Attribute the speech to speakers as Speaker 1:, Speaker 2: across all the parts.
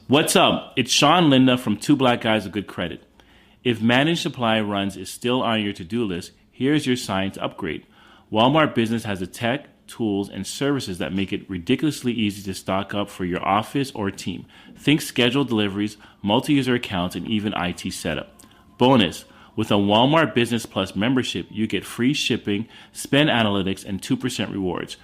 Speaker 1: What's up? It's Sean Linda from Two Black Guys with Good Credit. If managed supply runs is still on your to-do list, here's your sign to upgrade. Walmart Business has the tech, tools, and services that make it ridiculously easy to stock up for your office or team. Think scheduled deliveries, multi-user accounts, and even IT setup. Bonus, with a Walmart Business Plus membership, you get free shipping, spend analytics, and 2% rewards.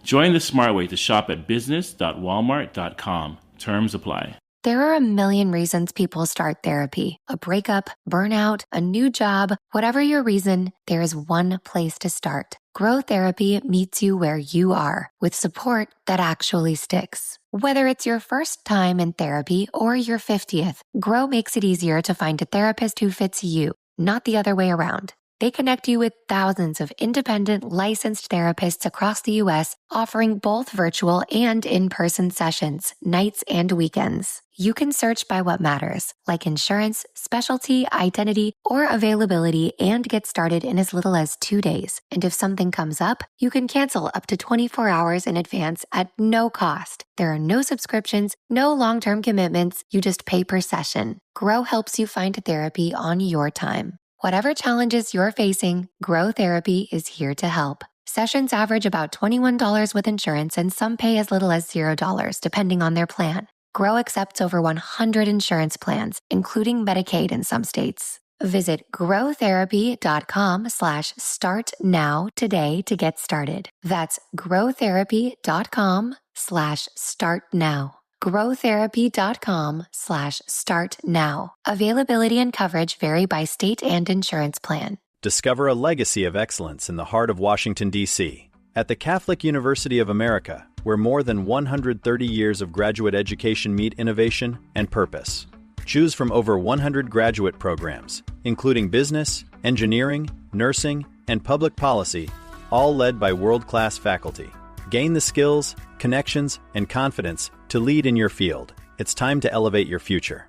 Speaker 1: Join the smart way to shop at business.walmart.com. Terms apply.
Speaker 2: There are a million reasons people start therapy. A breakup, burnout, a new job, whatever your reason, there is one place to start. Grow Therapy meets you where you are with support that actually sticks. Whether it's your first time in therapy or your 50th, Grow makes it easier to find a therapist who fits you, not the other way around. They connect you with thousands of independent, licensed therapists across the U.S., offering both virtual and in-person sessions, nights and weekends. You can search by what matters, like insurance, specialty, identity, or availability, and get started in as little as 2 days. And if something comes up, you can cancel up to 24 hours in advance at no cost. There are no subscriptions, no long-term commitments. You just pay per session. Grow helps you find therapy on your time. Whatever challenges you're facing, Grow Therapy is here to help. Sessions average about $21 with insurance, and some pay as little as $0, depending on their plan. Grow accepts over 100 insurance plans, including Medicaid in some states. Visit growtherapy.com/start now today to get started. That's growtherapy.com/start now. growtherapy.com/start now. Availability and coverage vary by state and insurance plan.
Speaker 3: Discover a legacy of excellence in the heart of Washington, D.C. At the Catholic University of America, where more than 130 years of graduate education meet innovation and purpose. Choose from over 100 graduate programs, including business, engineering, nursing, and public policy, all led by world-class faculty. Gain the skills, connections, and confidence to lead in your field. It's time to elevate your future.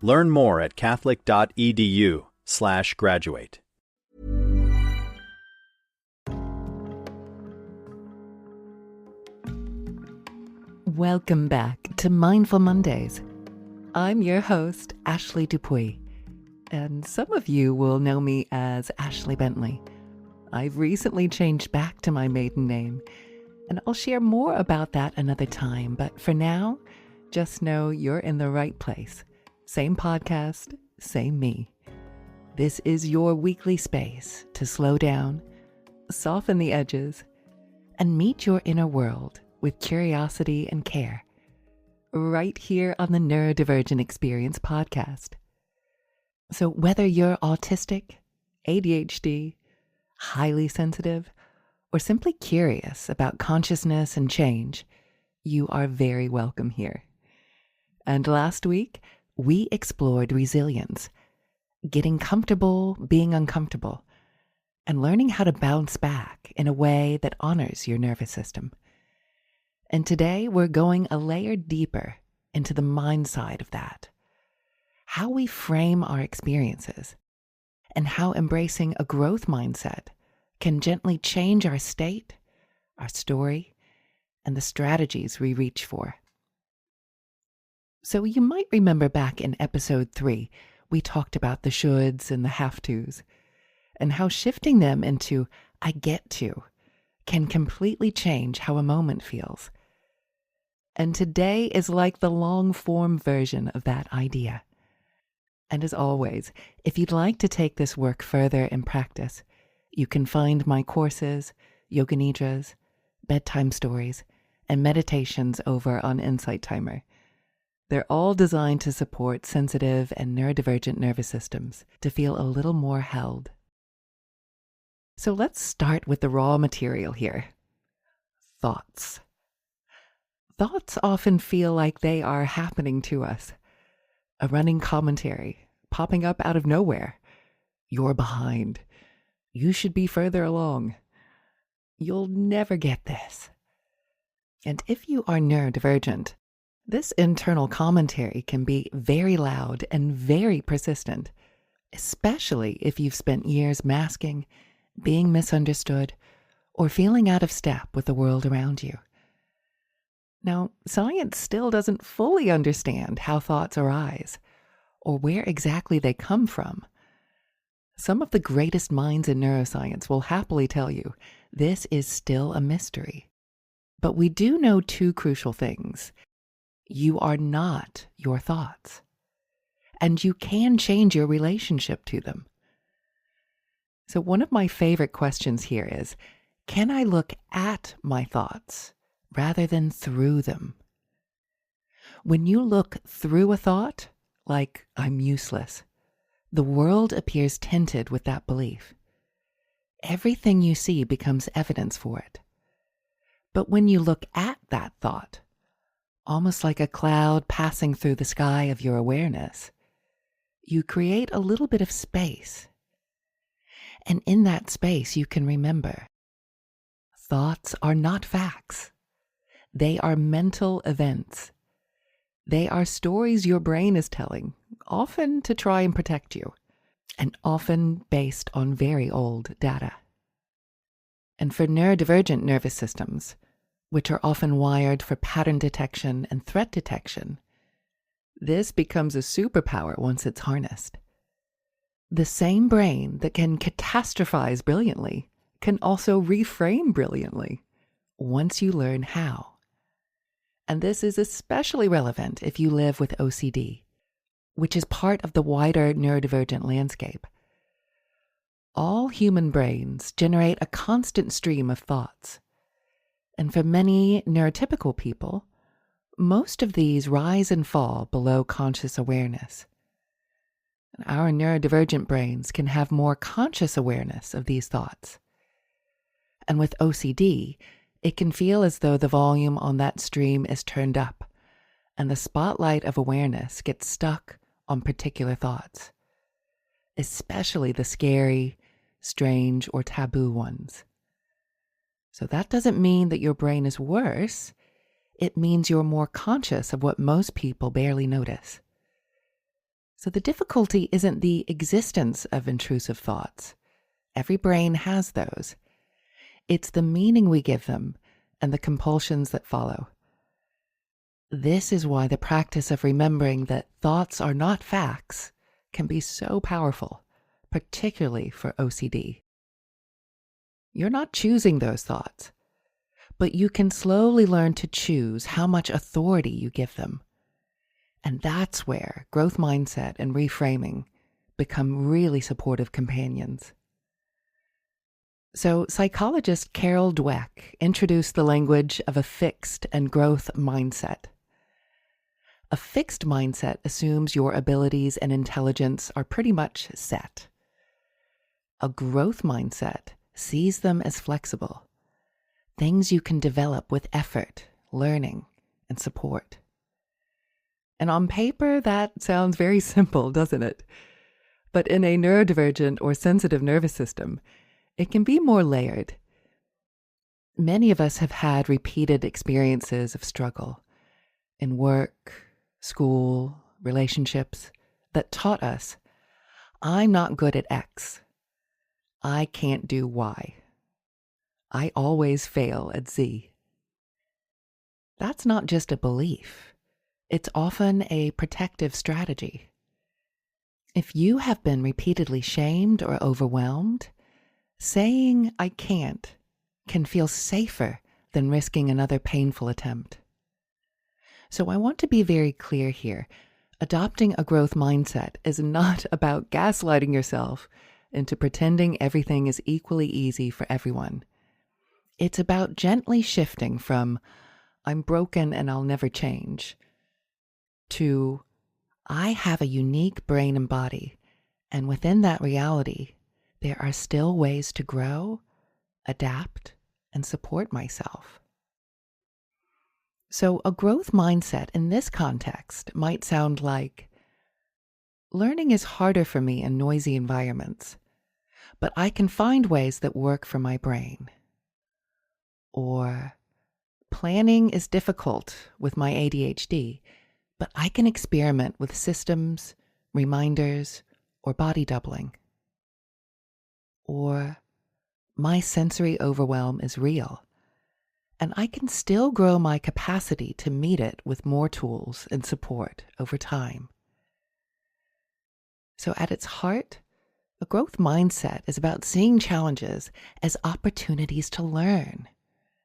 Speaker 3: Learn more at catholic.edu/graduate.
Speaker 4: Welcome back to Mindful Mondays. I'm your host, Ashley Dupuy, and some of you will know me as Ashley Bentley. I've recently changed back to my maiden name, and I'll share more about that another time. But for now, just know you're in the right place. Same podcast, same me. This is your weekly space to slow down, soften the edges, and meet your inner world with curiosity and care. Right here on the Neurodivergent Experience podcast. So whether you're autistic, ADHD, highly sensitive, or simply curious about consciousness and change, you are very welcome here. And last week, we explored resilience, getting comfortable being uncomfortable, and learning how to bounce back in a way that honors your nervous system. And today, we're going a layer deeper into the mind side of that, how we frame our experiences, and how embracing a growth mindset can gently change our state, our story, and the strategies we reach for. So you might remember back in episode 3, we talked about the shoulds and the have-tos, and how shifting them into I get to can completely change how a moment feels. And today is like the long-form version of that idea. And as always, if you'd like to take this work further in practice, you can find my courses, yoga nidras, bedtime stories, and meditations over on Insight Timer. They're all designed to support sensitive and neurodivergent nervous systems to feel a little more held. So let's start with the raw material here. Thoughts. Thoughts often feel like they are happening to us. A running commentary popping up out of nowhere. You're behind. You should be further along. You'll never get this. And if you are neurodivergent, this internal commentary can be very loud and very persistent, especially if you've spent years masking, being misunderstood, or feeling out of step with the world around you. Now, science still doesn't fully understand how thoughts arise or where exactly they come from. Some of the greatest minds in neuroscience will happily tell you this is still a mystery. But we do know two crucial things. You are not your thoughts, and you can change your relationship to them. So one of my favorite questions here is, can I look at my thoughts rather than through them? When you look through a thought, like I'm useless, the world appears tinted with that belief. Everything you see becomes evidence for it. But when you look at that thought, almost like a cloud passing through the sky of your awareness, you create a little bit of space. And in that space, you can remember, thoughts are not facts. They are mental events. They are stories your brain is telling, often to try and protect you, and often based on very old data. And for neurodivergent nervous systems, which are often wired for pattern detection and threat detection, this becomes a superpower once it's harnessed. The same brain that can catastrophize brilliantly can also reframe brilliantly once you learn how. And this is especially relevant if you live with OCD, which is part of the wider neurodivergent landscape. All human brains generate a constant stream of thoughts. And for many neurotypical people, most of these rise and fall below conscious awareness. Our neurodivergent brains can have more conscious awareness of these thoughts. And with OCD, it can feel as though the volume on that stream is turned up, and the spotlight of awareness gets stuck on particular thoughts, especially the scary, strange, or taboo ones. So that doesn't mean that your brain is worse. It means you're more conscious of what most people barely notice. So the difficulty isn't the existence of intrusive thoughts. Every brain has those. It's the meaning we give them and the compulsions that follow. This is why the practice of remembering that thoughts are not facts can be so powerful, particularly for OCD. You're not choosing those thoughts, but you can slowly learn to choose how much authority you give them. And that's where growth mindset and reframing become really supportive companions. So psychologist Carol Dweck introduced the language of a fixed and growth mindset. A fixed mindset assumes your abilities and intelligence are pretty much set. A growth mindset sees them as flexible, things you can develop with effort, learning, and support. And on paper, that sounds very simple, doesn't it? But in a neurodivergent or sensitive nervous system, it can be more layered. Many of us have had repeated experiences of struggle in work, school, relationships that taught us, I'm not good at X. I can't do Y. I always fail at Z. That's not just a belief. It's often a protective strategy. If you have been repeatedly shamed or overwhelmed, saying I can't can feel safer than risking another painful attempt. So I want to be very clear here. Adopting a growth mindset is not about gaslighting yourself into pretending everything is equally easy for everyone. It's about gently shifting from, I'm broken and I'll never change, to, I have a unique brain and body, and within that reality, there are still ways to grow, adapt, and support myself. So a growth mindset in this context might sound like, learning is harder for me in noisy environments, but I can find ways that work for my brain. Or, planning is difficult with my ADHD, but I can experiment with systems, reminders, or body doubling. Or, my sensory overwhelm is real, and I can still grow my capacity to meet it with more tools and support over time. So at its heart, a growth mindset is about seeing challenges as opportunities to learn,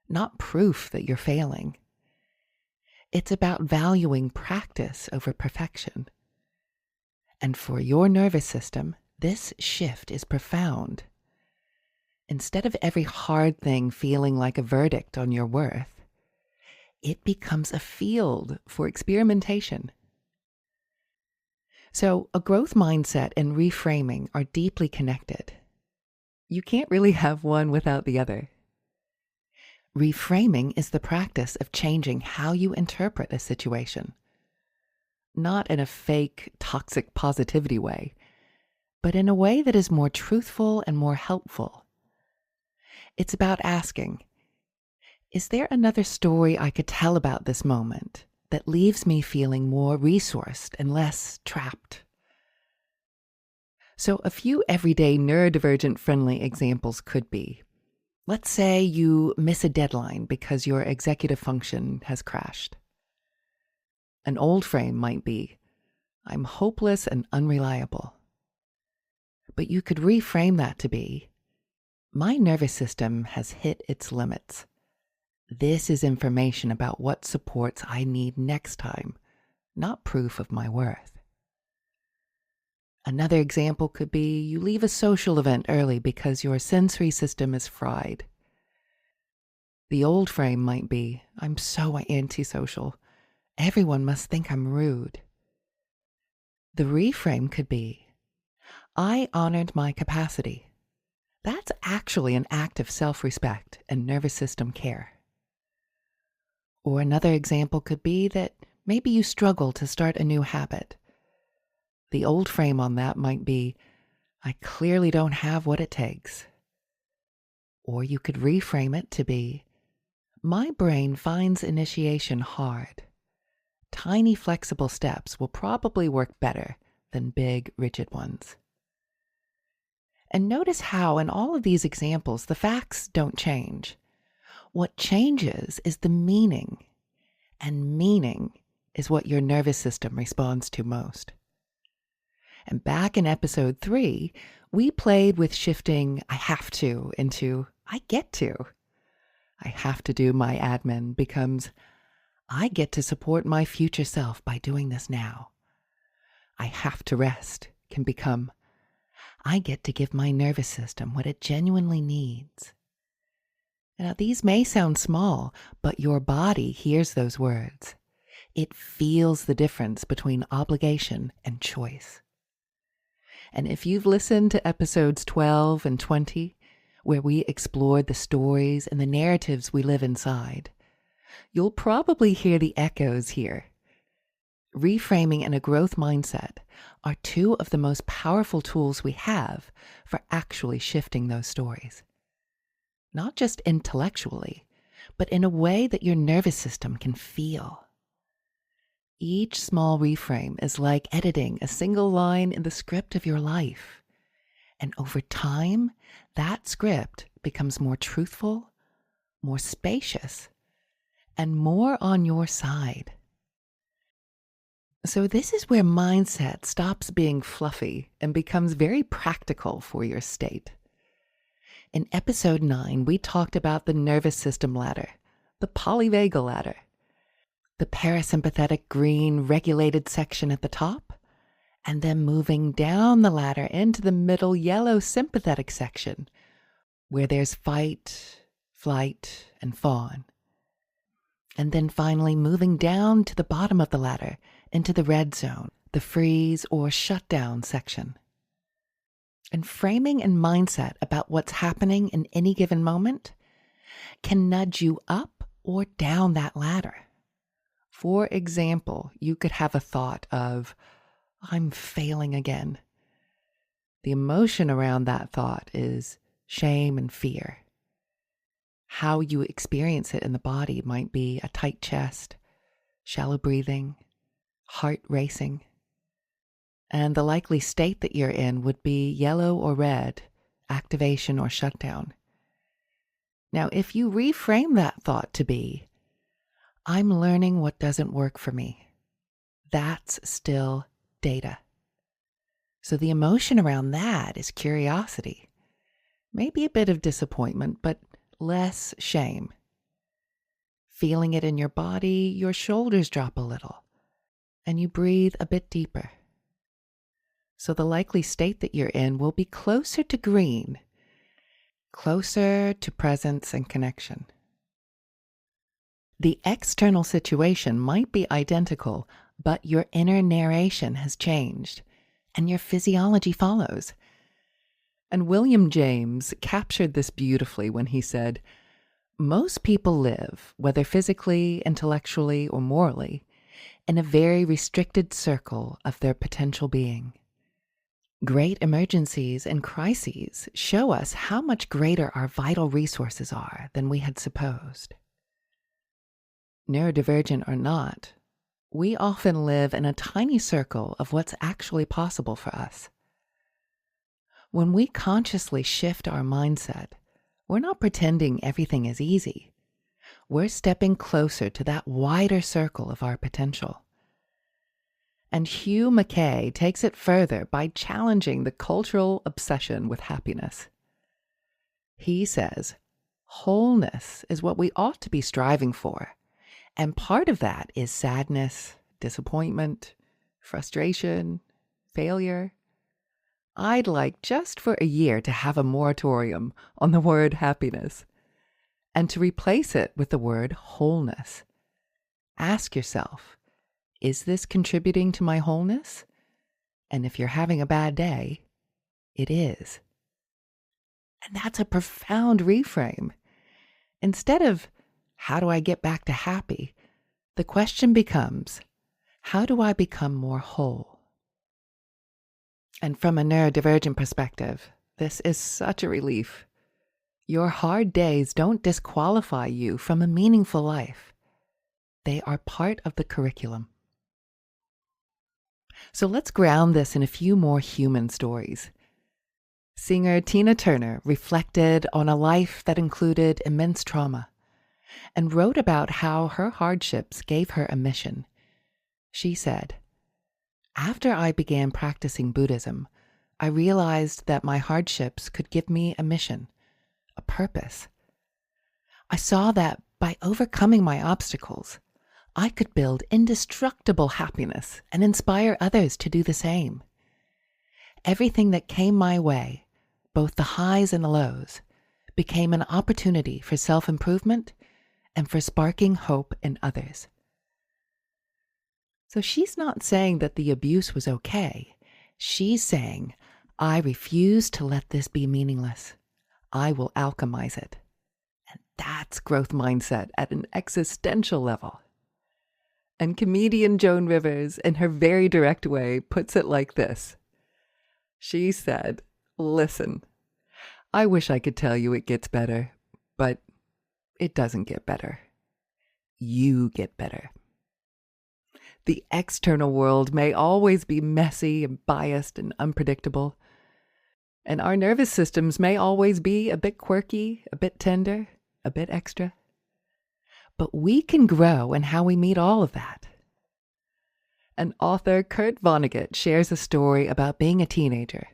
Speaker 4: not proof that you're failing. It's about valuing practice over perfection. And for your nervous system, this shift is profound. Instead of every hard thing feeling like a verdict on your worth, it becomes a field for experimentation. So a growth mindset and reframing are deeply connected. You can't really have one without the other. Reframing is the practice of changing how you interpret a situation, not in a fake, toxic positivity way, but in a way that is more truthful and more helpful. It's about asking, is there another story I could tell about this moment that leaves me feeling more resourced and less trapped? So a few everyday neurodivergent friendly examples could be, let's say you miss a deadline because your executive function has crashed. An old frame might be, I'm hopeless and unreliable. But you could reframe that to be, my nervous system has hit its limits. This is information about what supports I need next time, not proof of my worth. Another example could be you leave a social event early because your sensory system is fried. The old frame might be, I'm so antisocial. Everyone must think I'm rude. The reframe could be, I honored my capacity. That's actually an act of self-respect and nervous system care. Or another example could be that maybe you struggle to start a new habit. The old frame on that might be, I clearly don't have what it takes. Or you could reframe it to be, my brain finds initiation hard. Tiny flexible steps will probably work better than big rigid ones. And notice how in all of these examples, the facts don't change. What changes is the meaning, and meaning is what your nervous system responds to most. And back in episode 3, we played with shifting I have to into I get to. I have to do my admin becomes I get to support my future self by doing this now. I have to rest can become I get to give my nervous system what it genuinely needs. Now, these may sound small, but your body hears those words. It feels the difference between obligation and choice. And if you've listened to episodes 12 and 20, where we explored the stories and the narratives we live inside, you'll probably hear the echoes here. Reframing and a growth mindset are two of the most powerful tools we have for actually shifting those stories. Not just intellectually, but in a way that your nervous system can feel. Each small reframe is like editing a single line in the script of your life. And over time, that script becomes more truthful, more spacious, and more on your side. So this is where mindset stops being fluffy and becomes very practical for your state. In episode 9, we talked about the nervous system ladder, the polyvagal ladder, the parasympathetic green regulated section at the top, and then moving down the ladder into the middle yellow sympathetic section, where there's fight, flight, and fawn. And then finally moving down to the bottom of the ladder into the red zone, the freeze or shutdown section. And framing and mindset about what's happening in any given moment can nudge you up or down that ladder. For example, you could have a thought of, I'm failing again. The emotion around that thought is shame and fear. How you experience it in the body might be a tight chest, shallow breathing, heart racing. And the likely state that you're in would be yellow or red, activation or shutdown. Now, if you reframe that thought to be, I'm learning what doesn't work for me, that's still data. So the emotion around that is curiosity. Maybe a bit of disappointment, but less shame. Feeling it in your body, your shoulders drop a little, and you breathe a bit deeper. So the likely state that you're in will be closer to green, closer to presence and connection. The external situation might be identical, but your inner narration has changed, and your physiology follows. And William James captured this beautifully when he said, most people live, whether physically, intellectually, or morally, in a very restricted circle of their potential being. Great emergencies and crises show us how much greater our vital resources are than we had supposed. Neurodivergent or not, we often live in a tiny circle of what's actually possible for us. When we consciously shift our mindset, we're not pretending everything is easy. We're stepping closer to that wider circle of our potential. And Hugh Mackay takes it further by challenging the cultural obsession with happiness. He says, wholeness is what we ought to be striving for, and part of that is sadness, disappointment, frustration, failure. I'd like just for a year to have a moratorium on the word happiness and to replace it with the word wholeness. Ask yourself, is this contributing to my wholeness? And if you're having a bad day, it is. And that's a profound reframe. Instead of, how do I get back to happy? The question becomes, how do I become more whole? And from a neurodivergent perspective, this is such a relief. Your hard days don't disqualify you from a meaningful life. They are part of the curriculum. So let's ground this in a few more human stories. Singer Tina Turner reflected on a life that included immense trauma and wrote about how her hardships gave her a mission. She said, after I began practicing Buddhism, I realized that my hardships could give me a mission, a purpose. I saw that by overcoming my obstacles, I could build indestructible happiness and inspire others to do the same. Everything that came my way, both the highs and the lows, became an opportunity for self-improvement and for sparking hope in others. So she's not saying that the abuse was okay. She's saying, I refuse to let this be meaningless. I will alchemize it. And that's growth mindset at an existential level. And comedian Joan Rivers, in her very direct way, puts it like this. She said, listen, I wish I could tell you it gets better, but it doesn't get better. You get better. The external world may always be messy and biased and unpredictable, and our nervous systems may always be a bit quirky, a bit tender, a bit extra. But we can grow in how we meet all of that. And author Kurt Vonnegut shares a story about being a teenager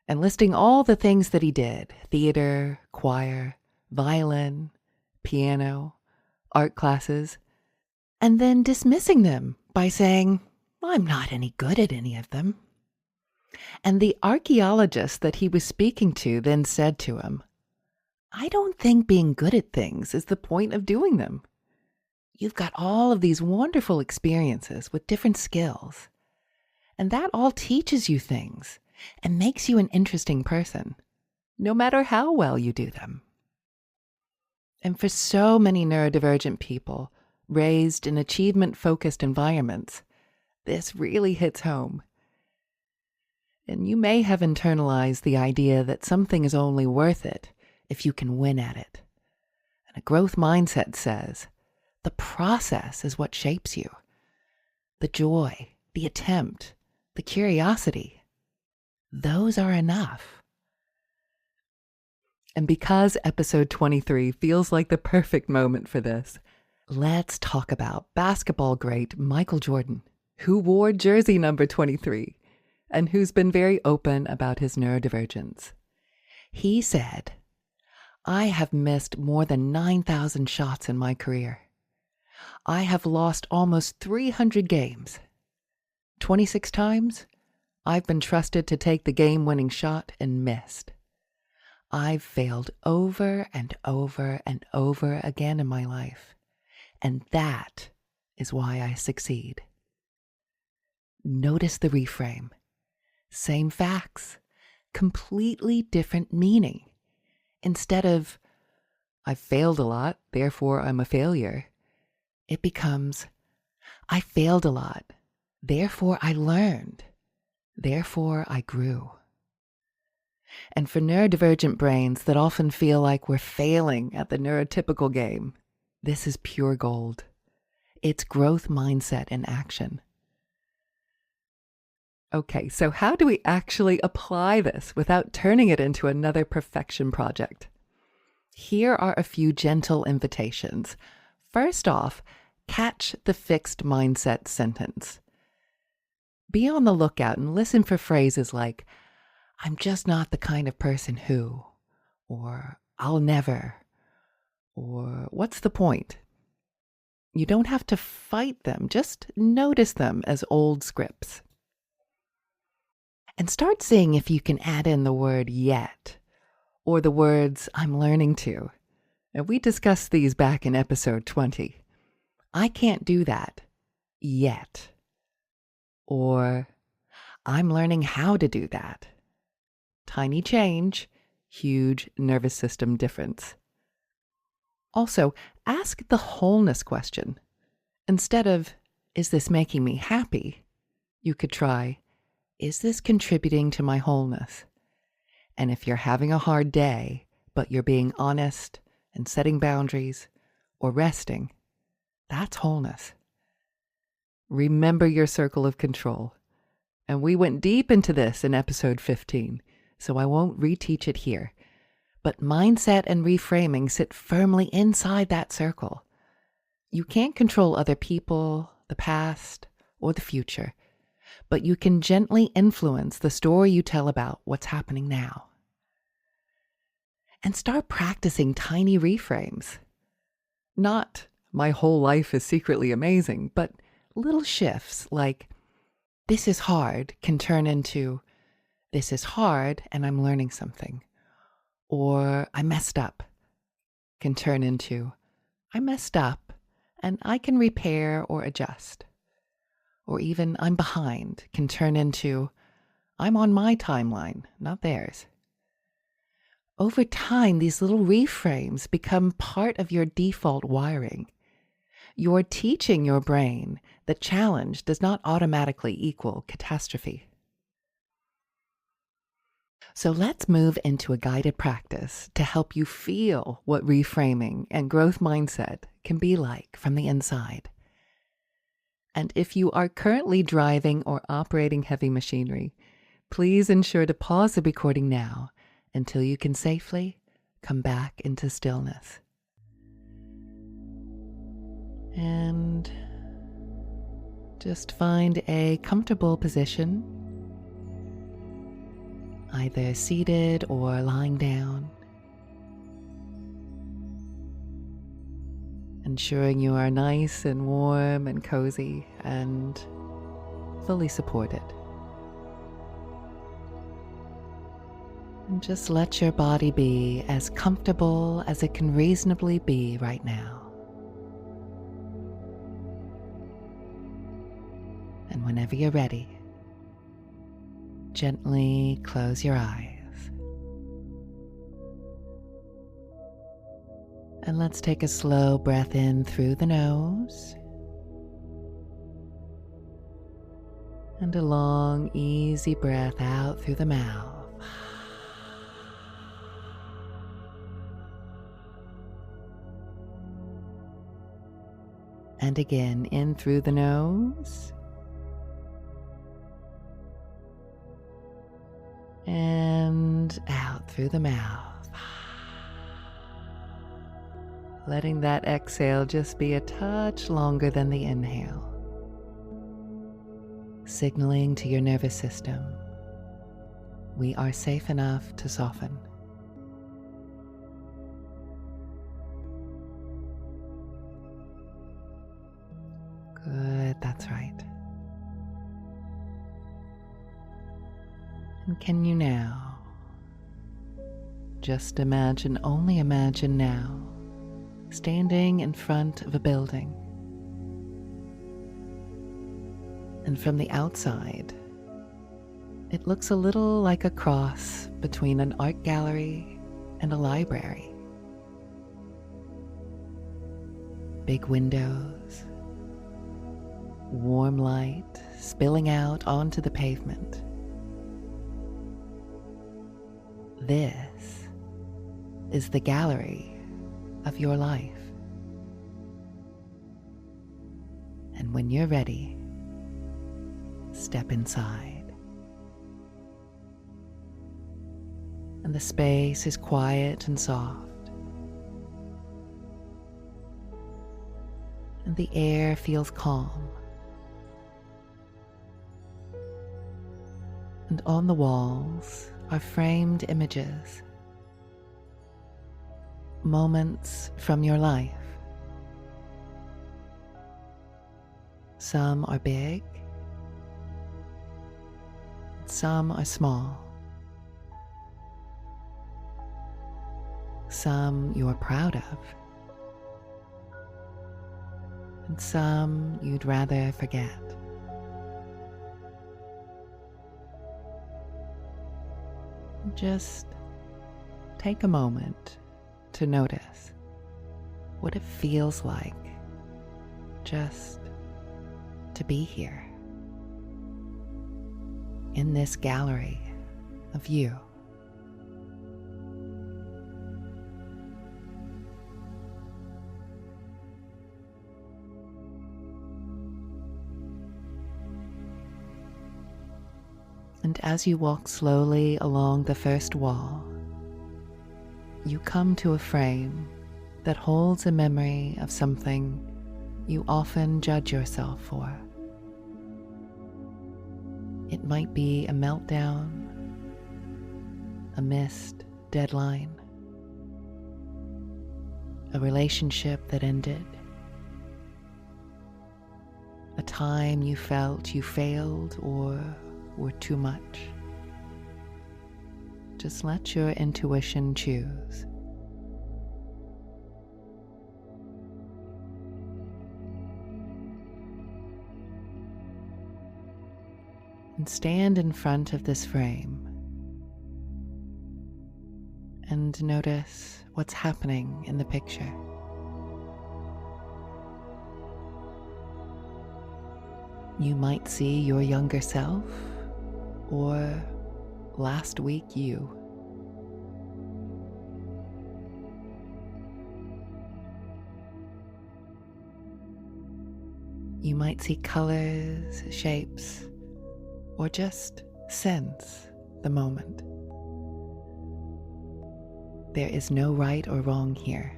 Speaker 4: and listing all the things that he did: theater, choir, violin, piano, art classes, and then dismissing them by saying, I'm not any good at any of them. And the archaeologist that he was speaking to then said to him, I don't think being good at things is the point of doing them. You've got all of these wonderful experiences with different skills, and that all teaches you things and makes you an interesting person, no matter how well you do them. And for so many neurodivergent people raised in achievement-focused environments, this really hits home. And you may have internalized the idea that something is only worth it if you can win at it. And a growth mindset says, the process is what shapes you. The joy, the attempt, the curiosity, those are enough. And because episode 23 feels like the perfect moment for this, let's talk about basketball great Michael Jordan, who wore jersey number 23 and who's been very open about his neurodivergence. He said, "I have missed more than 9,000 shots in my career. I have lost almost 300 games. 26 times, I've been trusted to take the game-winning shot and missed. I've failed over and over and over again in my life, and that is why I succeed." Notice the reframe. Same facts, completely different meaning. Instead of, "I've failed a lot, therefore I'm a failure," it becomes, "I failed a lot, therefore I learned, therefore I grew." And for neurodivergent brains that often feel like we're failing at the neurotypical game, this is pure gold. It's growth mindset in action. Okay, so how do we actually apply this without turning it into another perfection project? Here are a few gentle invitations. First off, catch the fixed mindset sentence. Be on the lookout and listen for phrases like, "I'm just not the kind of person who," or "I'll never," or "What's the point?" You don't have to fight them, just notice them as old scripts. And start seeing if you can add in the word "yet" or the words "I'm learning to." And we discussed these back in episode 20. "I can't do that yet." Or "I'm learning how to do that." Tiny change, huge nervous system difference. Also, ask the wholeness question. Instead of, "Is this making me happy?" you could try, "Is this contributing to my wholeness?" And if you're having a hard day, but you're being honest and setting boundaries or resting, that's wholeness. Remember your circle of control. And we went deep into this in episode 15, so I won't reteach it here. But mindset and reframing sit firmly inside that circle. You can't control other people, the past, or the future, but you can gently influence the story you tell about what's happening now. And start practicing tiny reframes. Not, "My whole life is secretly amazing," but little shifts like, "This is hard" can turn into, "This is hard and I'm learning something." Or "I messed up" can turn into, "I messed up and I can repair or adjust." Or even "I'm behind" can turn into, "I'm on my timeline, not theirs." Over time, these little reframes become part of your default wiring. You're teaching your brain that challenge does not automatically equal catastrophe. So let's move into a guided practice to help you feel what reframing and growth mindset can be like from the inside. And if you are currently driving or operating heavy machinery, please ensure to pause the recording now until you can safely come back into stillness. And just find a comfortable position, either seated or lying down, ensuring you are nice and warm and cozy and fully supported. And just let your body be as comfortable as it can reasonably be right now. And whenever you're ready, gently close your eyes. And let's take a slow breath in through the nose. And a long, easy breath out through the mouth. And again, in through the nose. And out through the mouth. letting that exhale just be a touch longer than the inhale, signaling to your nervous system we are safe enough to soften. Good, that's right. And can you now just imagine, only imagine now, standing in front of a building. And from the outside, it looks a little like a cross between an art gallery and a library. Big windows, warm light spilling out onto the pavement. This is the gallery of your life. And when you're ready, step inside. And the space is quiet and soft. And the air feels calm. And on the walls are framed images, moments from your life. Some are big, some are small. Some you are proud of, and some you'd rather forget. Just take a moment to notice what it feels like just to be here in this gallery of you. And as you walk slowly along the first wall, you come to a frame that holds a memory of something you often judge yourself for. It might be a meltdown, a missed deadline, a relationship that ended, a time you felt you failed or were too much. Just let your intuition choose. And stand in front of this frame and notice what's happening in the picture. You might see your younger self or last week you. You might see colors, shapes, or just sense the moment. There is no right or wrong here.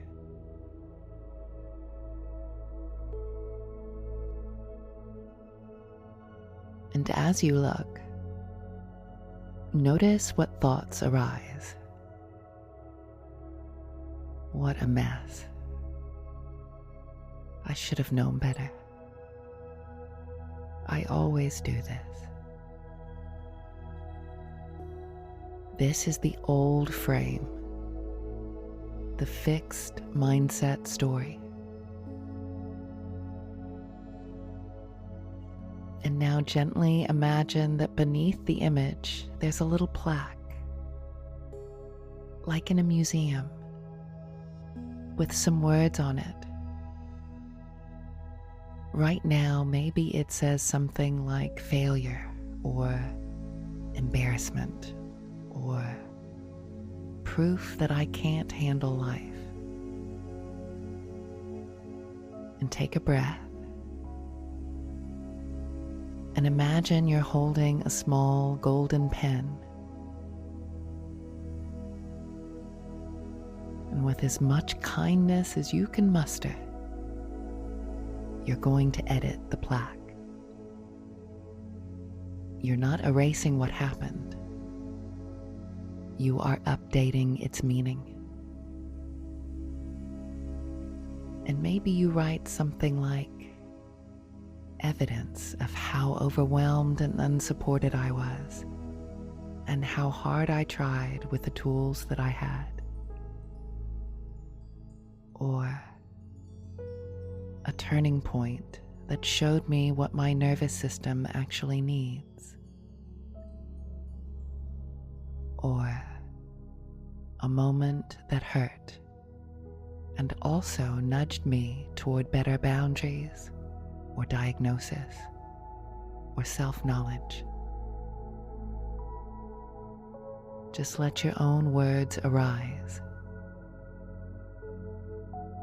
Speaker 4: And as you look, notice what thoughts arise. What a mess. I should have known better. I always do this. This is the old frame, the fixed mindset story. And now gently imagine that beneath the image, there's a little plaque, like in a museum, with some words on it. Right now, maybe it says something like failure, or embarrassment, or proof that I can't handle life. And take a breath. And imagine you're holding a small golden pen. And with as much kindness as you can muster, you're going to edit the plaque. You're not erasing what happened. You are updating its meaning. And maybe you write something like, evidence of how overwhelmed and unsupported I was, and how hard I tried with the tools that I had. Or a turning point that showed me what my nervous system actually needs. Or a moment that hurt and also nudged me toward better boundaries or diagnosis or self-knowledge. Just let your own words arise.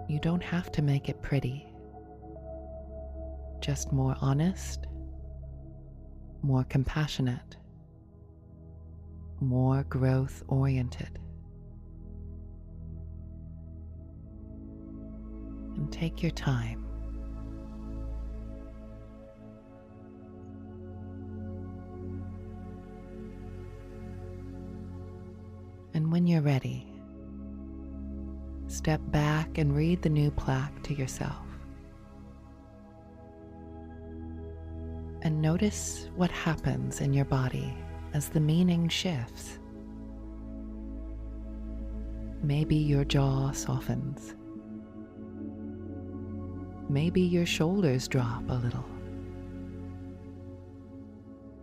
Speaker 4: You don't have to make it pretty. Just more honest, more compassionate, more growth-oriented. And take your time. And when you're ready, step back and read the new plaque to yourself. And notice what happens in your body as the meaning shifts. Maybe your jaw softens. Maybe your shoulders drop a little.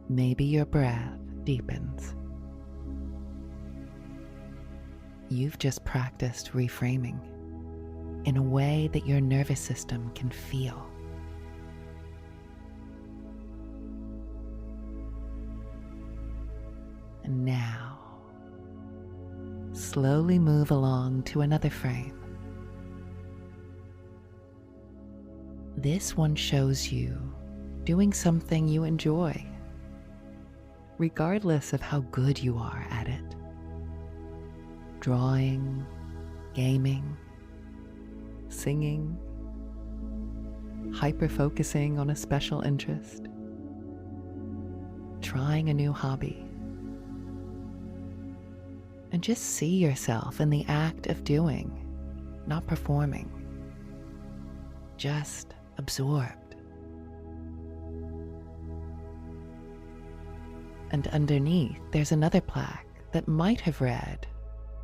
Speaker 4: Maybe your breath deepens. You've just practiced reframing in a way that your nervous system can feel. And now, slowly move along to another frame. This one shows you doing something you enjoy, regardless of how good you are at it. Drawing, gaming, singing, hyper-focusing on a special interest, trying a new hobby. And just see yourself in the act of doing, not performing, just absorbed. And underneath, there's another plaque that might have read,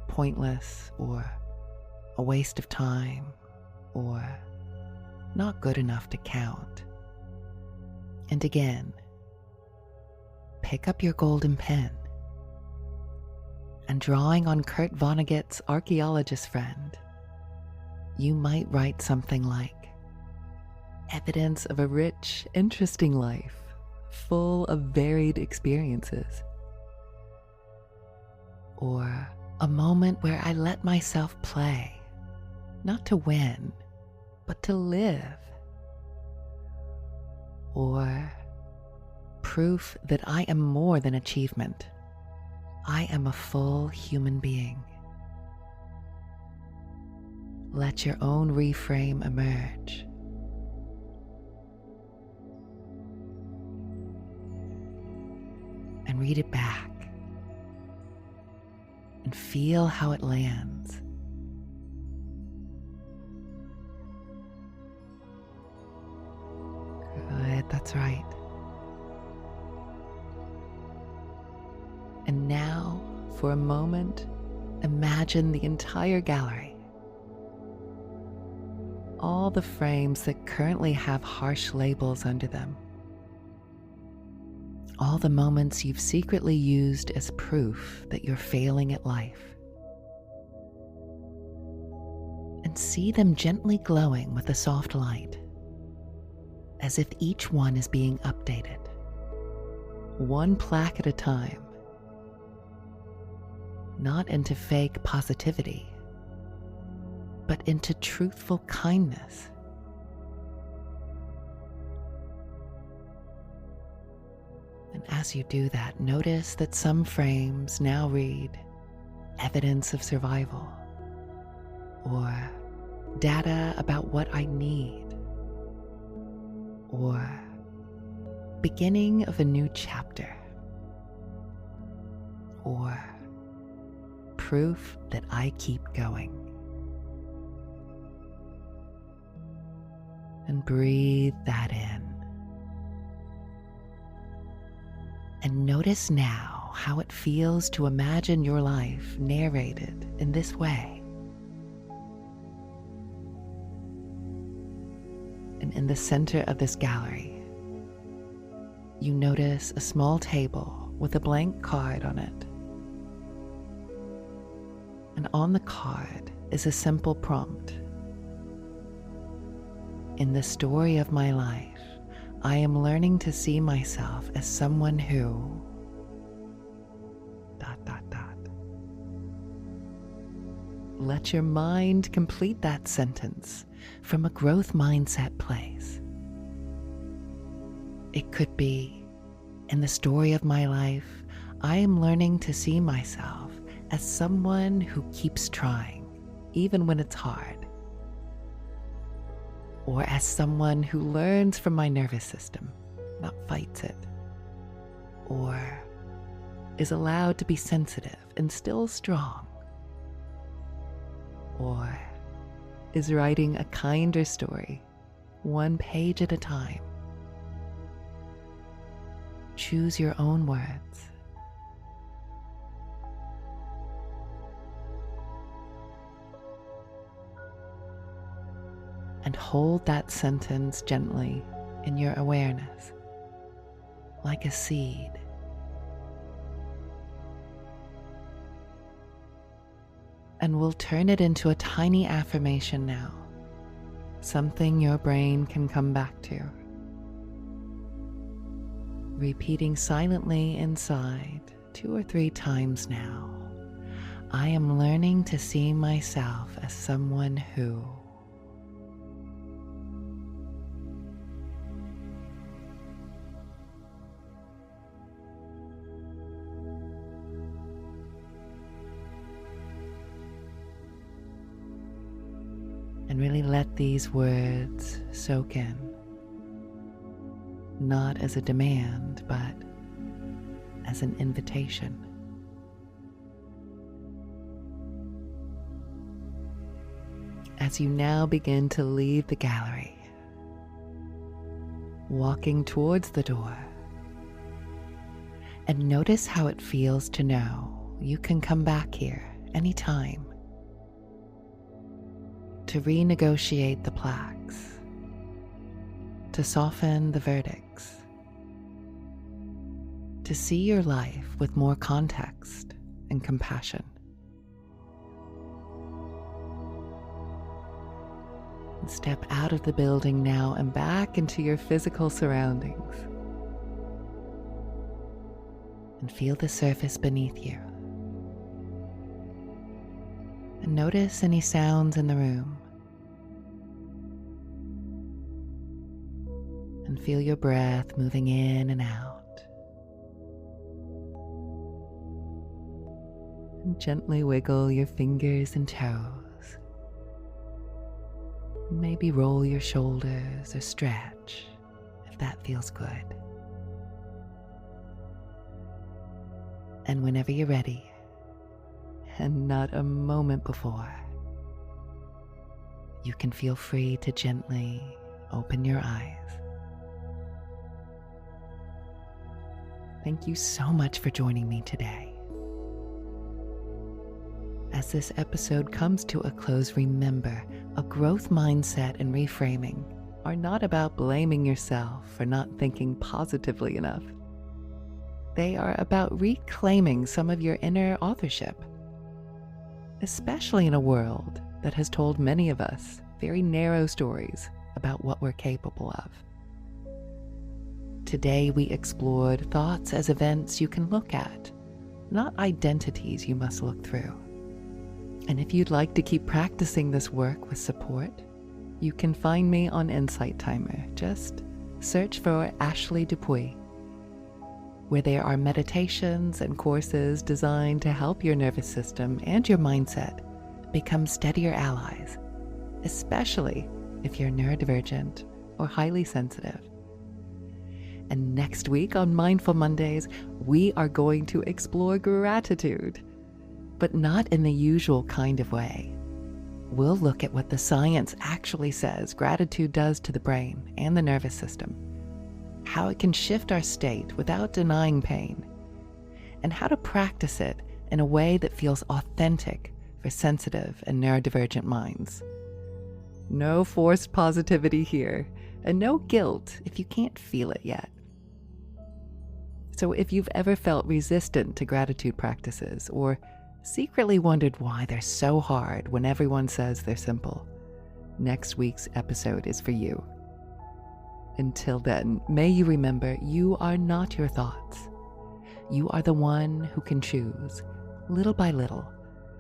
Speaker 4: pointless, or a waste of time, or not good enough to count. And again, pick up your golden pen, and drawing on Kurt Vonnegut's archaeologist friend, you might write something like, evidence of a rich, interesting life, full of varied experiences. Or a moment where I let myself play, not to win, but to live. Or proof that I am more than achievement. I am a full human being. Let your own reframe emerge. And read it back. And feel how it lands. Good, that's right. And now, for a moment, imagine the entire gallery. All the frames that currently have harsh labels under them. All the moments you've secretly used as proof that you're failing at life. And see them gently glowing with a soft light, as if each one is being updated, one plaque at a time. Not into fake positivity, but into truthful kindness. And as you do that, notice that some frames now read, evidence of survival, or data about what I need, or beginning of a new chapter, or proof that I keep going. And breathe that in. And notice now how it feels to imagine your life narrated in this way. And in the center of this gallery, you notice a small table with a blank card on it. And on the card is a simple prompt. In the story of my life, I am learning to see myself as someone who... ... Let your mind complete that sentence from a growth mindset place. It could be, in the story of my life, I am learning to see myself as someone who keeps trying, even when it's hard. Or as someone who learns from my nervous system, not fights it. Or is allowed to be sensitive and still strong. Or is writing a kinder story, one page at a time. Choose your own words. And hold that sentence gently in your awareness, like a seed. And we'll turn it into a tiny affirmation now, something your brain can come back to. Repeating silently inside 2 or 3 times now, I am learning to see myself as someone who... And really let these words soak in, not as a demand, but as an invitation. As you now begin to leave the gallery, walking towards the door, and notice how it feels to know you can come back here anytime to renegotiate the plaques, to soften the verdicts, to see your life with more context and compassion. And step out of the building now and back into your physical surroundings. And feel the surface beneath you. And notice any sounds in the room. And feel your breath moving in and out. And gently wiggle your fingers and toes. Maybe roll your shoulders or stretch if that feels good. And whenever you're ready, and not a moment before, you can feel free to gently open your eyes. Thank you so much for joining me today. As this episode comes to a close, remember, a growth mindset and reframing are not about blaming yourself for not thinking positively enough. They are about reclaiming some of your inner authorship, especially in a world that has told many of us very narrow stories about what we're capable of. Today we explored thoughts as events you can look at, not identities you must look through. And if you'd like to keep practicing this work with support, you can find me on Insight Timer. Just search for Ashley Dupuy, where there are meditations and courses designed to help your nervous system and your mindset become steadier allies, especially if you're neurodivergent or highly sensitive. And next week on Mindful Mondays, we are going to explore gratitude, but not in the usual kind of way. We'll look at what the science actually says gratitude does to the brain and the nervous system, how it can shift our state without denying pain, and how to practice it in a way that feels authentic for sensitive and neurodivergent minds. No forced positivity here, and no guilt if you can't feel it yet. So if you've ever felt resistant to gratitude practices or secretly wondered why they're so hard when everyone says they're simple, next week's episode is for you. Until then, may you remember you are not your thoughts. You are the one who can choose, little by little,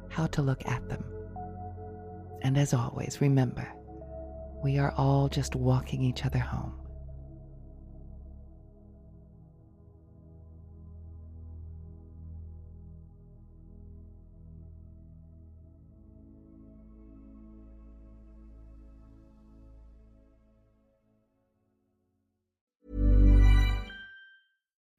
Speaker 4: how to look at them. And as always, remember, we are all just walking each other home.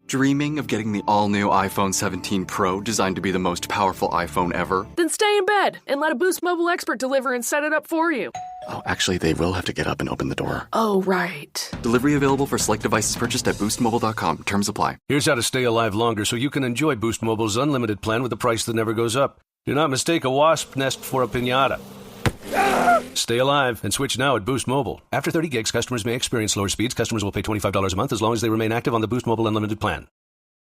Speaker 5: Dreaming of getting the all-new iPhone 17 Pro designed to be the most powerful iPhone ever?
Speaker 6: Then stay in bed and let a Boost Mobile expert deliver and set it up for you.
Speaker 5: Oh, actually, they will have to get up and open the door.
Speaker 6: Oh, right.
Speaker 5: Delivery available for select devices purchased at boostmobile.com. Terms apply.
Speaker 7: Here's how to stay alive longer so you can enjoy Boost Mobile's unlimited plan with a price that never goes up. Do not mistake a wasp nest for a piñata. Stay alive and switch now at Boost Mobile. After 30 gigs, customers may experience slower speeds. Customers will pay $25 a month as long as they remain active on the Boost Mobile Unlimited plan.